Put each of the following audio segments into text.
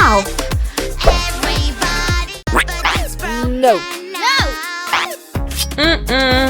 Wow! No. No! Mm-mm.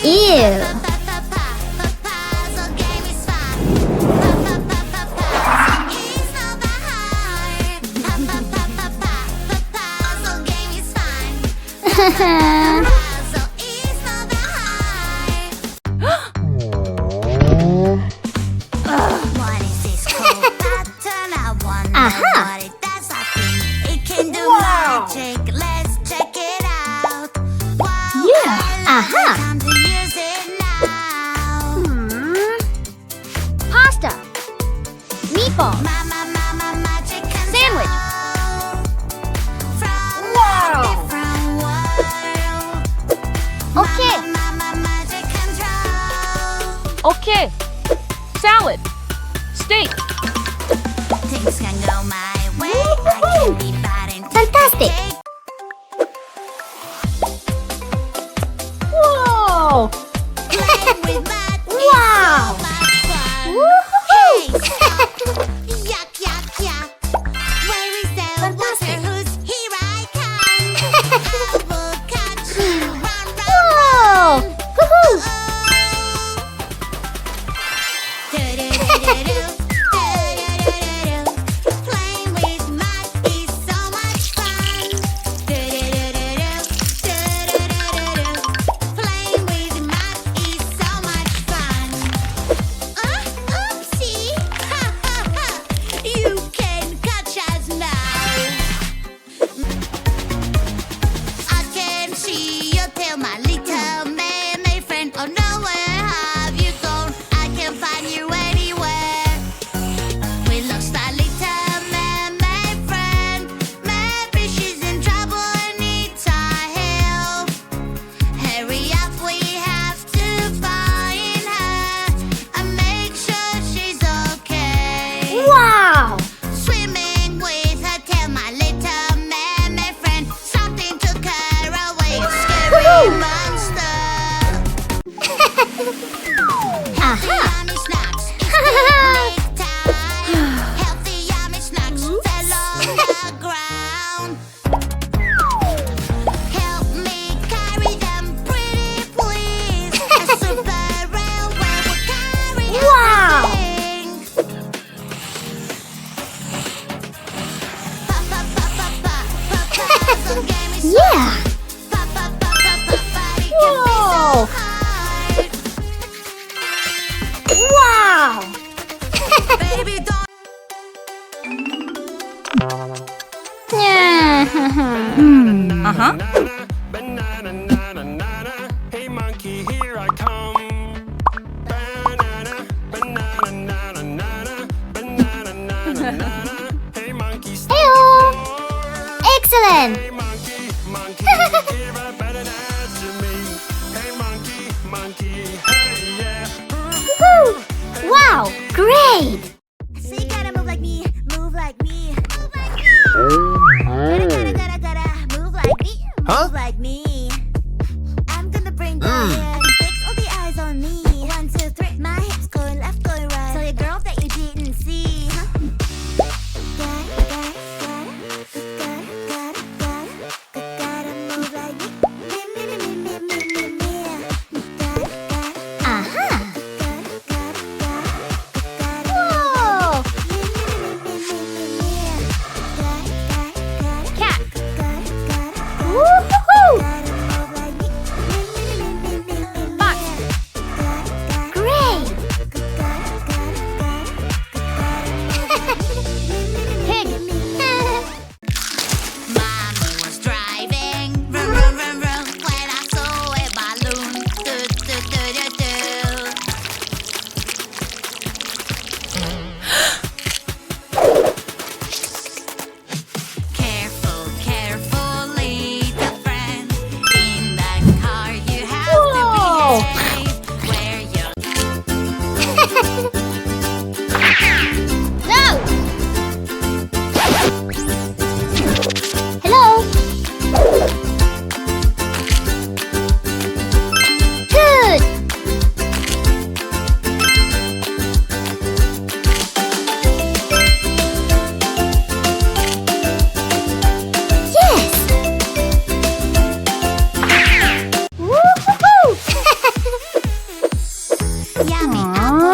Ew! Aha! Wow. Yeah! Aha! Pasta! Meatball! Sandwich! Wow. Okay! Okay. Salad. Steak. Things can go my way. I can be bad and Fantastic! Whoa. playing with mud is Wow. so much fun. Woohoo! Yuck, yuck, yuck. Where is the water? Who's here I come? I will catch you. Run, run, Whoa! run. Woohoo! Do-do-do-do-do. Do-do-do-do-do. Playing with mud is so much fun. Do-do-do-do-do. Do-do-do-do-do. Playing with mud is so much fun. Oopsie! Ha ha ha! You can catch us now. I can see your tail, my little mermaid friend. Oh no, where have you gone? I can't find you anywhere. We lost our little mermaid friend. Maybe she's in trouble and needs our help. Hurry up, we have to find her and make sure she's okay. Wow! Swimming with her tail, my little mermaid friend. Something took her away, a scary Woohoo! monster. Aha! Yummy snacks, it's picnic time. Healthy yummy snacks fell on the ground. Help me carry them, pretty please. A super railway will carry Wow! everything. Pa pa pa pa pa pa puzzle game is Yeah! pa pa pa pa pa pa. It can be so Whoa! hard. Wow! Baby, don't. Uh-huh. Banana, nana, nana. Hey monkey, here I come. Banana, banana, nana, nana. Banana, nana, nana. Hey monkey, stop Heyo! the floor. Excellent! Hey monkey, monkey, give a better dance to me. Hey monkey, monkey, hey yeah. Woohoo! Wow! Great! So you gotta move like me, move like me. Move like me. Gotta move like me, move like me. I'm gonna bring the hair, fix all the eyes on me. 1, 2, 3, my hips going left, going right. Tell your girl that you didn't see, huh? Gotta move like me. Aha! Whoa! Cat! Woohoo!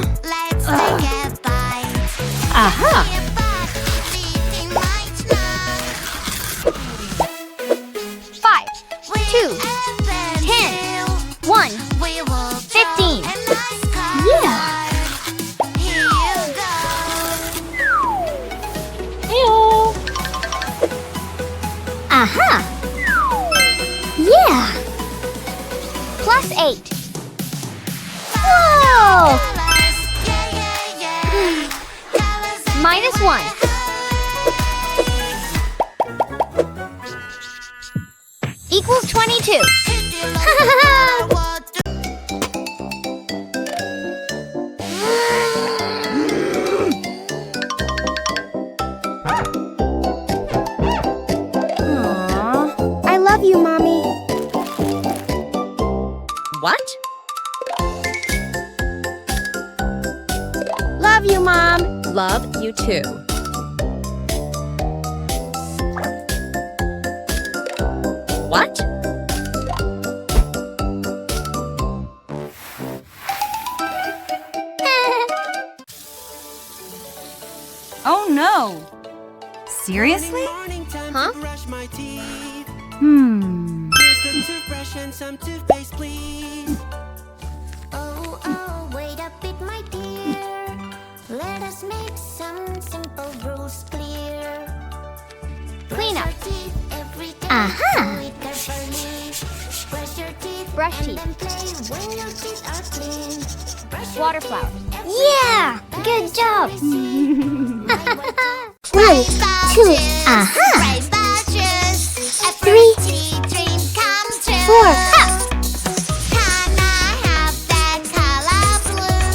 Let's take a bite. Aha. Eating right now. 5, We 2, open 10, till 1. we will 15. draw a nice card. Yeah. Here you go. Ew. Aha. Yeah. Plus 8. Whoa. Colors, yeah, yeah, yeah. Colors are Minus 1. Equals 22. what I love you, Mommy. What? Love you, Mom. Love you too. What? Oh no. Seriously? Morning time Huh? to brush my teeth. Hmm. Here's the toothbrush and some toothpaste, please. Oh, oh, wait a bit, my dear. Let us make some simple rules clear. Clean up. Brush your teeth every day. Aha. Do it carefully. Brush your teeth. Brush and teeth. then play when your teeth are clean. Brush your Water teeth flower. every Yeah. day. That Good is job. what we say. 1, 2. Aha. 3, 4. Ha. Can I have that color blue?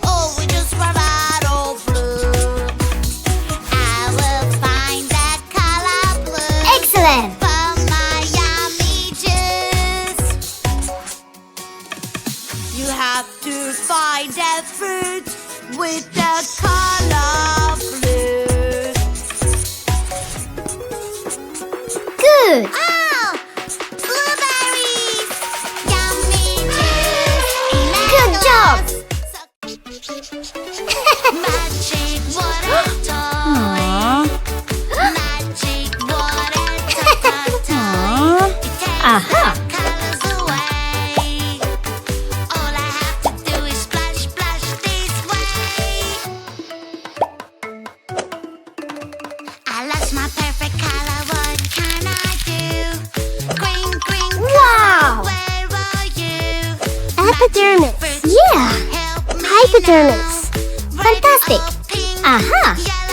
Oh, we just run out of blue. I will find that color blue Excellent. for my yummy juice. You have to find that fruit with the color blue. Good. Oh, blueberries! Yummy juice! Good job. Magic water toy. Magic water toy. It takes Aha. the colors away. All I have to do is splash, splash this way. I lost my perfect color. What can I do? Green, green, Wow. where are you? Epidermis. Yeah. Help me Hypodermis. now. Fantastic. Red or pink, Aha. yellow